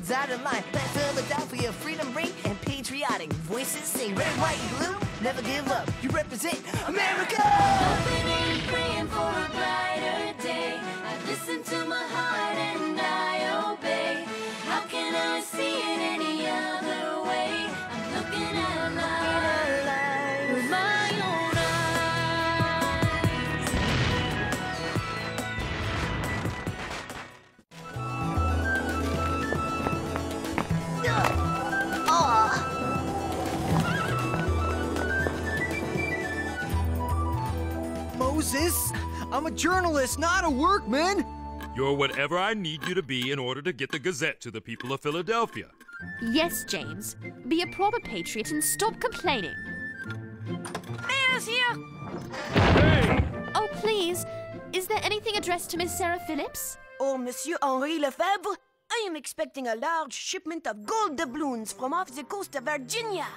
kids out of line. Let Philadelphia freedom ring and patriotic voices sing. Red, white, and blue, never give up. You represent America! Hoping and praying for a brighter day. I listen to my heart and I obey. How can I see it any other way? I'm looking at life with my own Moses, I'm a journalist, not a workman. You're whatever I need you to be in order to get the Gazette to the people of Philadelphia. Yes, James. Be a proper patriot and stop complaining. Mayor's here! Hey! Oh, please. Is there anything addressed to Miss Sarah Phillips? Oh, Monsieur Henri Lefebvre, I am expecting a large shipment of gold doubloons from off the coast of Virginia.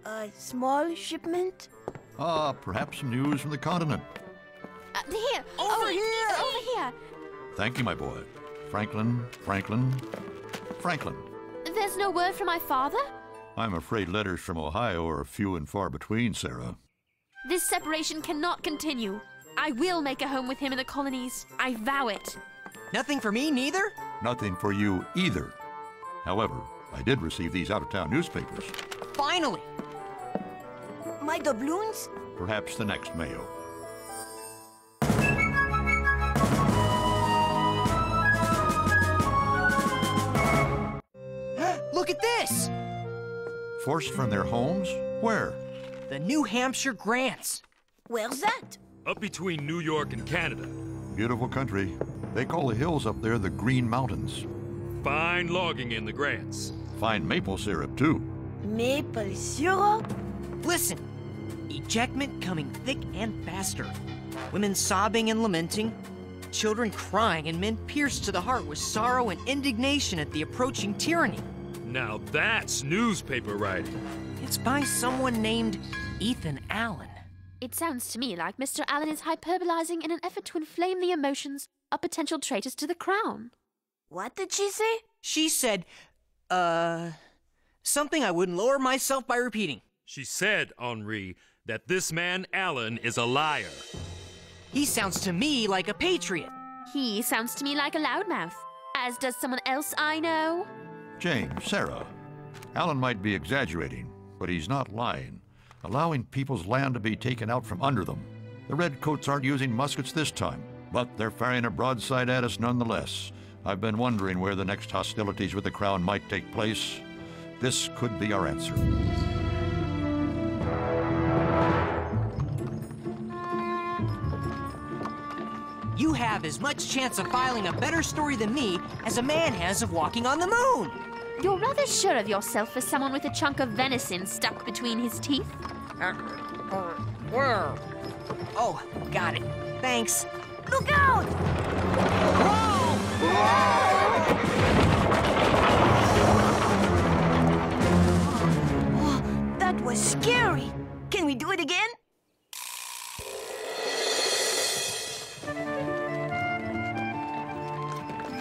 A small shipment? Perhaps some news from the continent. Here. Over here! Over here. Thank you, my boy. Franklin. There's no word from my father? I'm afraid letters from Ohio are few and far between, Sarah. This separation cannot continue. I will make a home with him in the colonies. I vow it. Nothing for me, neither? Nothing for you either. However, I did receive these out-of-town newspapers. Finally! My doubloons? Perhaps the next Mayo. Look at this! Forced from their homes? Where? The New Hampshire Grants. Where's that? Up between New York and Canada. Beautiful country. They call the hills up there the Green Mountains. Fine logging in the Grants. Fine maple syrup, too. Maple syrup? Listen. Ejectment coming thick and faster. Women sobbing and lamenting. Children crying and men pierced to the heart with sorrow and indignation at the approaching tyranny. Now that's newspaper writing. It's by someone named Ethan Allen. It sounds to me like Mr. Allen is hyperbolizing in an effort to inflame the emotions of potential traitors to the crown. What did she say? She said, something I wouldn't lower myself by repeating. She said, Henri, that this man Allen is a liar. He sounds to me like a patriot. He sounds to me like a loudmouth, as does someone else I know. James, Sarah. Allen might be exaggerating, but he's not lying. Allowing people's land to be taken out from under them. The Redcoats aren't using muskets this time, but they're firing a broadside at us nonetheless. I've been wondering where the next hostilities with the Crown might take place. This could be our answer. You have as much chance of filing a better story than me as a man has of walking on the moon. You're rather sure of yourself for someone with a chunk of venison stuck between his teeth. Oh, got it. Thanks. Look out! Oh, that was scary. Can we do it again?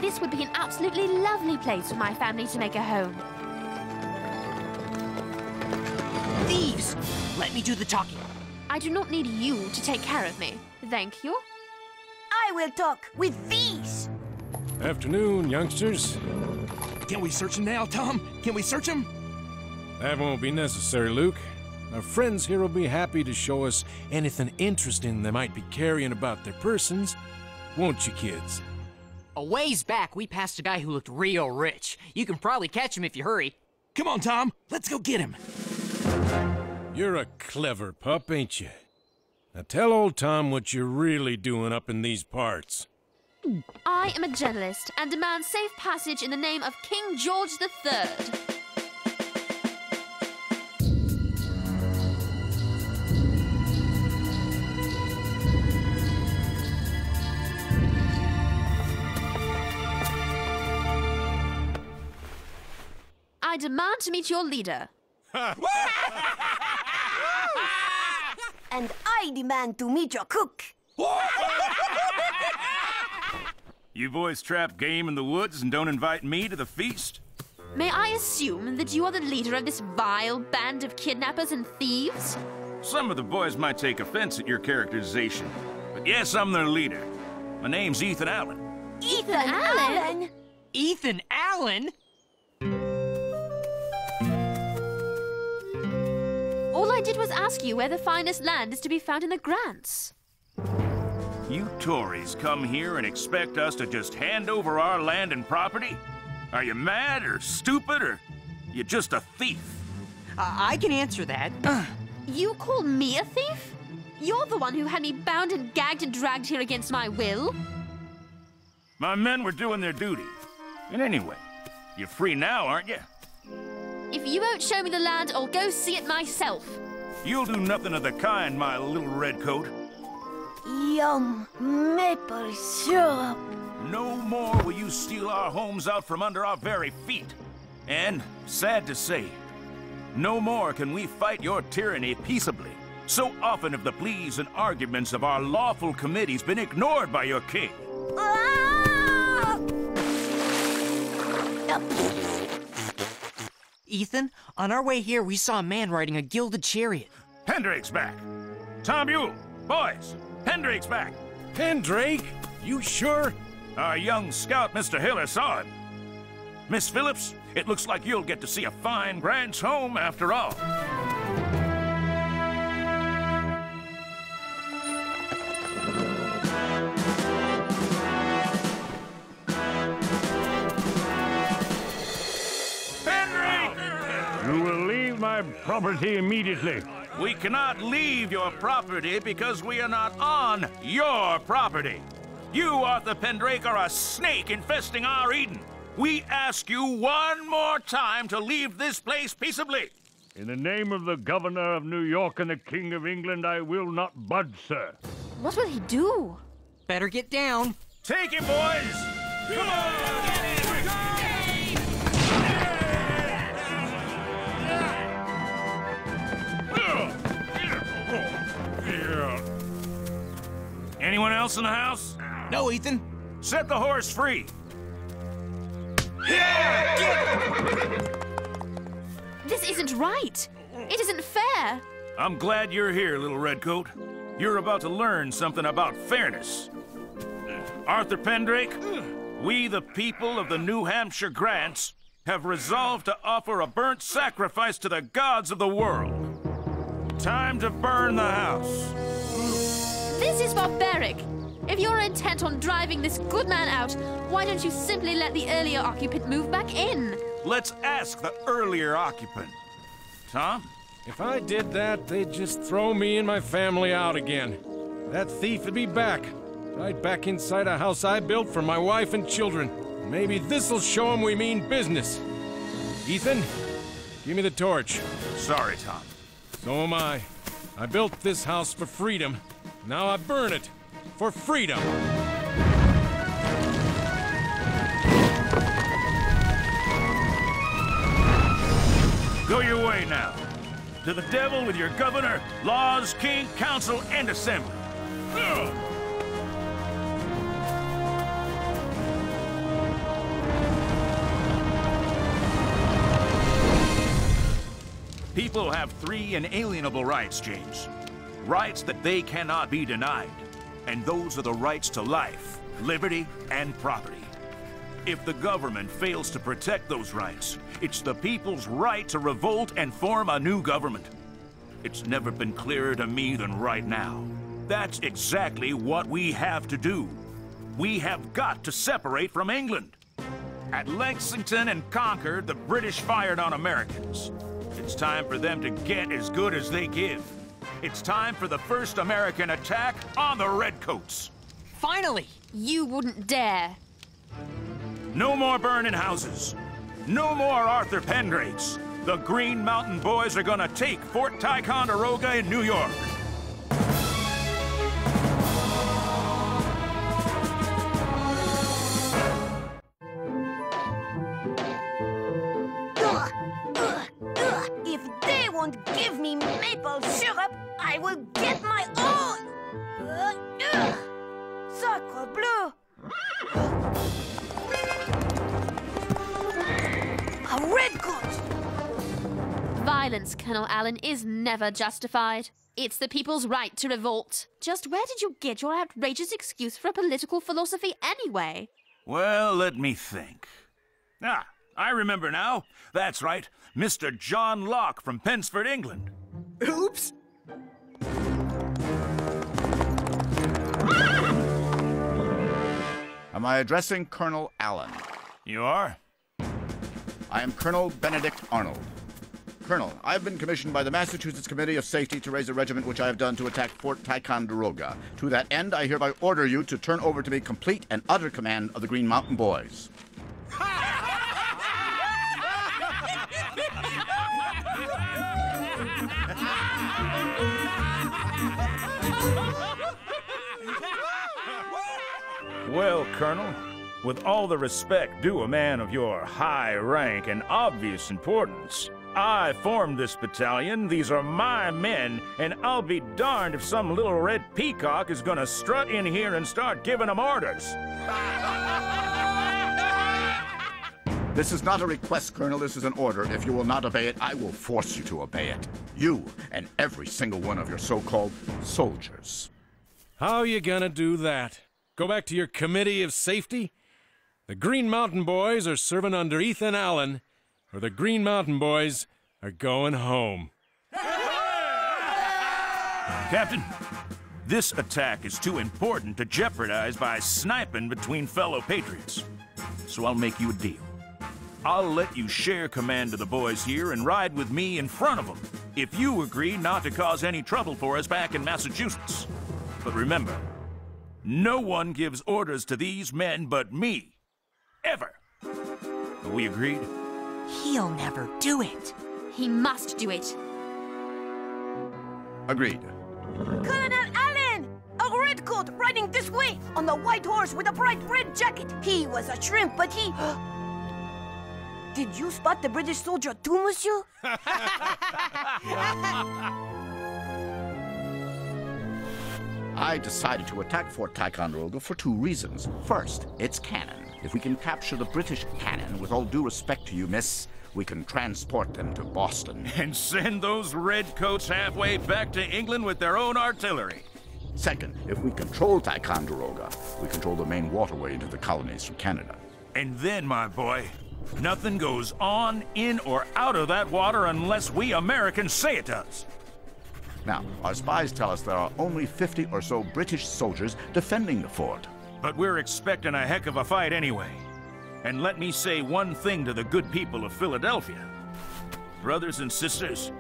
This would be an absolutely lovely place for my family to make a home. Thieves! Let me do the talking. I do not need you to take care of me. Thank you. I will talk with these. Afternoon, youngsters. Can we search him now, Tom? Can we search him? That won't be necessary, Luke. Our friends here will be happy to show us anything interesting they might be carrying about their persons. Won't you, kids? A ways back, we passed a guy who looked real rich. You can probably catch him if you hurry. Come on, Tom. Let's go get him. You're a clever pup, ain't you? Now tell old Tom what you're really doing up in these parts. I am a journalist and demand safe passage in the name of King George III. I demand to meet your leader. And I demand to meet your cook. You boys trap game in the woods and don't invite me to the feast? May I assume that you are the leader of this vile band of kidnappers and thieves? Some of the boys might take offense at your characterization, but yes, I'm their leader. My name's Ethan Allen. Ethan Allen? Ethan Allen? All I did was ask you where the finest land is to be found in the Grants. You Tories come here and expect us to just hand over our land and property? Are you mad or stupid or you just a thief? I can answer that. You call me a thief? You're the one who had me bound and gagged and dragged here against my will. My men were doing their duty. And anyway, you're free now, aren't you? If you won't show me the land, I'll go see it myself. You'll do nothing of the kind, my little redcoat. Yum, maple syrup. No more will you steal our homes out from under our very feet. And, sad to say, no more can we fight your tyranny peaceably. So often have the pleas and arguments of our lawful committees been ignored by your king. Ah! Ethan, on our way here, we saw a man riding a gilded chariot. Pendrake's back. Tom Buell, boys, Pendrake's back. Pendrake? You sure? Our young scout, Mr. Hiller, saw him. Miss Phillips, it looks like you'll get to see a fine Grant's home after all. You will leave my property immediately. We cannot leave your property because we are not on your property. You, Arthur Pendrake, are a snake infesting our Eden. We ask you one more time to leave this place peaceably. In the name of the Governor of New York and the King of England, I will not budge, sir. What will he do? Better get down. Take him, boys! Come on! Anyone else in the house? No, Ethan. Set the horse free. This isn't right. It isn't fair. I'm glad you're here, little redcoat. You're about to learn something about fairness. Arthur Pendrake, we the people of the New Hampshire Grants have resolved to offer a burnt sacrifice to the gods of the world. Time to burn the house. This is barbaric. If you're intent on driving this good man out, why don't you simply let the earlier occupant move back in? Let's ask the earlier occupant. Tom? If I did that, they'd just throw me and my family out again. That thief would be back, right back inside a house I built for my wife and children. Maybe this'll show him we mean business. Ethan, give me the torch. Sorry, Tom. So am I. I built this house for freedom. Now I burn it for freedom. Go your way now. To the devil with your governor, laws, king, council, and assembly. People have three inalienable rights, James. Rights that they cannot be denied. And those are the rights to life, liberty, and property. If the government fails to protect those rights, it's the people's right to revolt and form a new government. It's never been clearer to me than right now. That's exactly what we have to do. We have got to separate from England. At Lexington and Concord, the British fired on Americans. It's time for them to get as good as they give. It's time for the first American attack on the Redcoats. Finally! You wouldn't dare. No more burning houses. No more Arthur Pendrakes. The Green Mountain Boys are gonna take Fort Ticonderoga in New York. If they won't give me maple syrup, I will get my own! Sacre bleu! A redcoats! Violence, Colonel Allen, is never justified. It's the people's right to revolt. Just where did you get your outrageous excuse for a political philosophy anyway? Well, let me think. Ah, I remember now. That's right. Mr. John Locke from Pensford, England. Oops! Am I addressing Colonel Allen? You are? I am Colonel Benedict Arnold. Colonel, I have been commissioned by the Massachusetts Committee of Safety to raise a regiment which I have done to attack Fort Ticonderoga. To that end, I hereby order you to turn over to me complete and utter command of the Green Mountain Boys. Well, Colonel, with all the respect due a man of your high rank and obvious importance, I formed this battalion, these are my men, and I'll be darned if some little red peacock is gonna strut in here and start giving them orders. This is not a request, Colonel, this is an order. If you will not obey it, I will force you to obey it. You and every single one of your so-called soldiers. How you gonna do that? Go back to your Committee of Safety? The Green Mountain Boys are serving under Ethan Allen, or the Green Mountain Boys are going home. Captain, this attack is too important to jeopardize by sniping between fellow patriots. So I'll make you a deal. I'll let you share command of the boys here and ride with me in front of them, if you agree not to cause any trouble for us back in Massachusetts. But remember, no one gives orders to these men but me. Ever. Are we agreed? He'll never do it. He must do it. Agreed. Colonel Allen! A redcoat riding this way on the white horse with a bright red jacket. He was a shrimp, but he... Did you spot the British soldier too, monsieur? I decided to attack Fort Ticonderoga for two reasons. First, it's cannon. If we can capture the British cannon, with all due respect to you, miss, we can transport them to Boston. And send those redcoats halfway back to England with their own artillery. Second, if we control Ticonderoga, we control the main waterway into the colonies from Canada. And then, my boy, nothing goes on, in, or out of that water unless we Americans say it does. Now, our spies tell us there are only 50 or so British soldiers defending the fort. But we're expecting a heck of a fight anyway. And let me say one thing to the good people of Philadelphia. Brothers and sisters,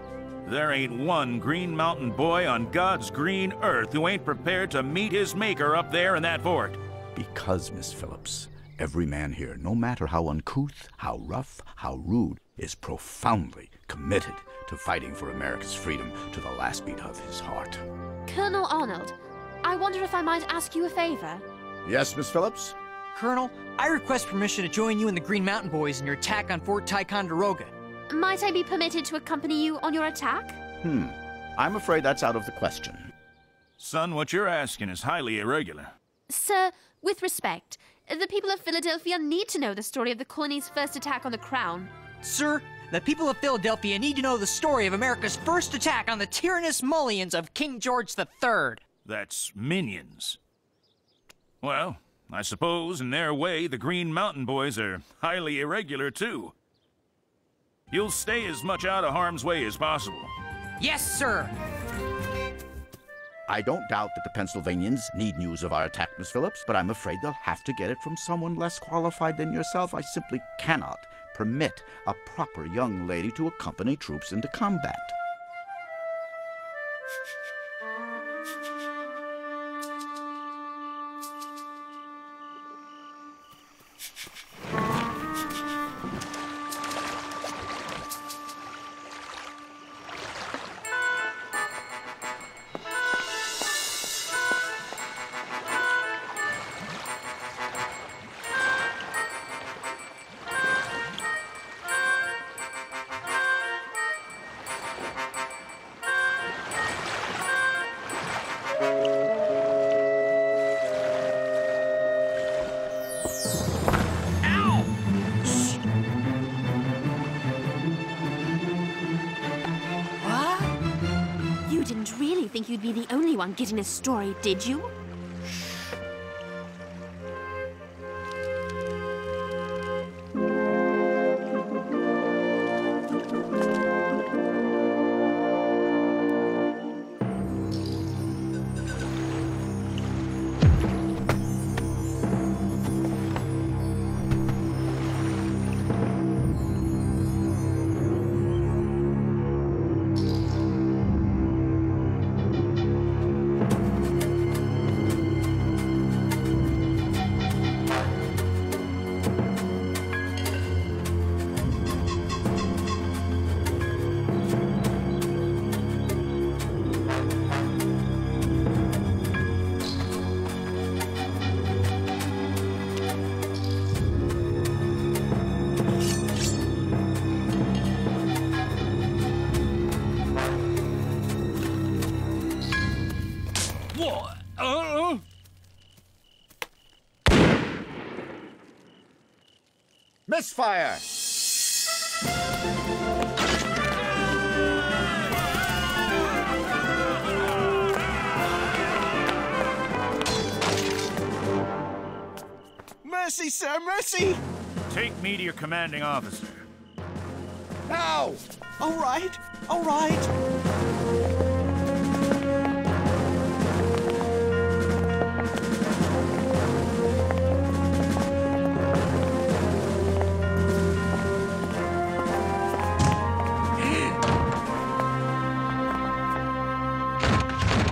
there ain't one Green Mountain boy on God's green earth who ain't prepared to meet his maker up there in that fort. Because, Miss Phillips, every man here, no matter how uncouth, how rough, how rude, is profoundly committed to fighting for America's freedom to the last beat of his heart. Colonel Arnold, I wonder if I might ask you a favor? Yes, Miss Phillips? Colonel, I request permission to join you and the Green Mountain Boys in your attack on Fort Ticonderoga. Might I be permitted to accompany you on your attack? I'm afraid that's out of the question. Son, what you're asking is highly irregular. Sir, with respect, the people of Philadelphia need to know the story of the colony's first attack on the Crown. Sir, the people of Philadelphia need to know the story of America's first attack on the tyrannous mullions of King George III. That's minions. Well, I suppose in their way the Green Mountain Boys are highly irregular too. You'll stay as much out of harm's way as possible. Yes, sir. I don't doubt that the Pennsylvanians need news of our attack, Miss Phillips, but I'm afraid they'll have to get it from someone less qualified than yourself. I simply cannot permit a proper young lady to accompany troops into combat. you'd be the only one getting this story, did you? Misfire! Mercy, sir, mercy! Take me to your commanding officer. Now! All right, all right.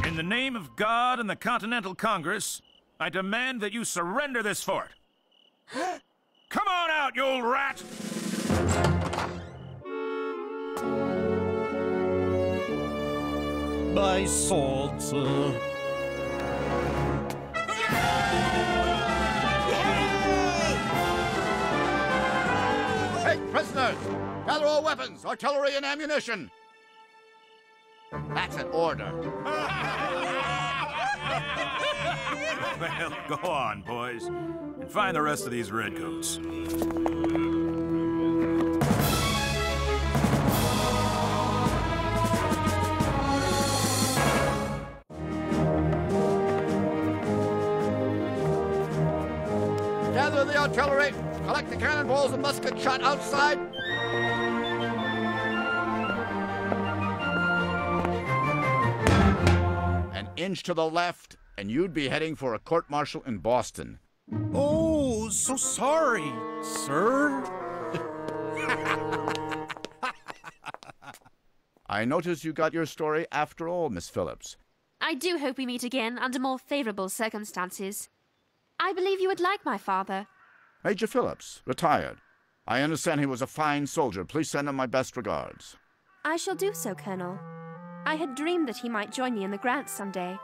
In the name of God and the Continental Congress, I demand that you surrender this fort. Come on out, you old rat! My sword, sir. Hey, prisoners! Gather all weapons, artillery, and ammunition! That's an order. Well, go on, boys, and find the rest of these redcoats. Gather the artillery, collect the cannonballs and musket shot outside. An inch to the left, and you'd be heading for a court-martial in Boston. Oh, so sorry, sir. I notice you got your story after all, Miss Phillips. I do hope we meet again under more favorable circumstances. I believe you would like my father. Major Phillips, retired. I understand he was a fine soldier. Please send him my best regards. I shall do so, Colonel. I had dreamed that he might join me in the Grants someday.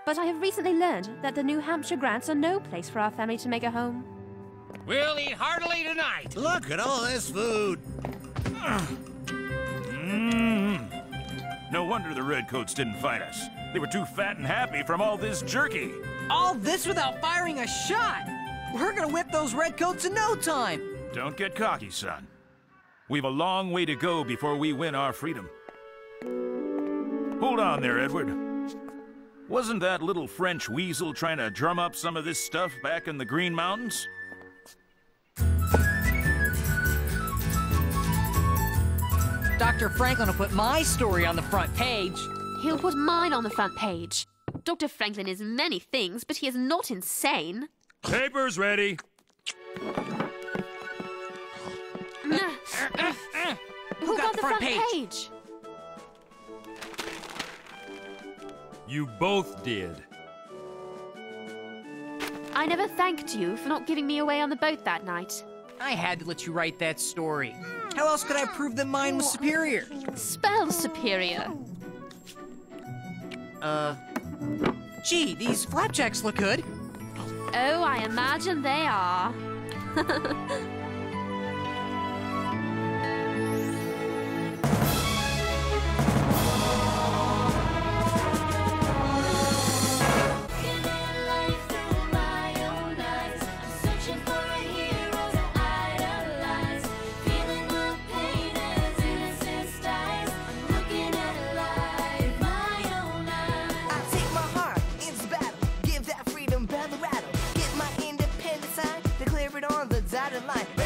But I have recently learned that the New Hampshire Grants are no place for our family to make a home. We'll eat heartily tonight. Look at all this food. No wonder the redcoats didn't fight us. They were too fat and happy from all this jerky. All this without firing a shot! We're gonna whip those redcoats in no time! Don't get cocky, son. We've a long way to go before we win our freedom. Hold on there, Edward. Wasn't that little French weasel trying to drum up some of this stuff back in the Green Mountains? Dr. Franklin will put my story on the front page. He'll put mine on the front page. Dr. Franklin is many things, but he is not insane. Papers ready. Who got the front page? You both did. I never thanked you for not giving me away on the boat that night. I had to let you write that story. How else could I prove that mine was superior? Spell superior. Gee, these flapjacks look good. Oh, I imagine they are. out of line.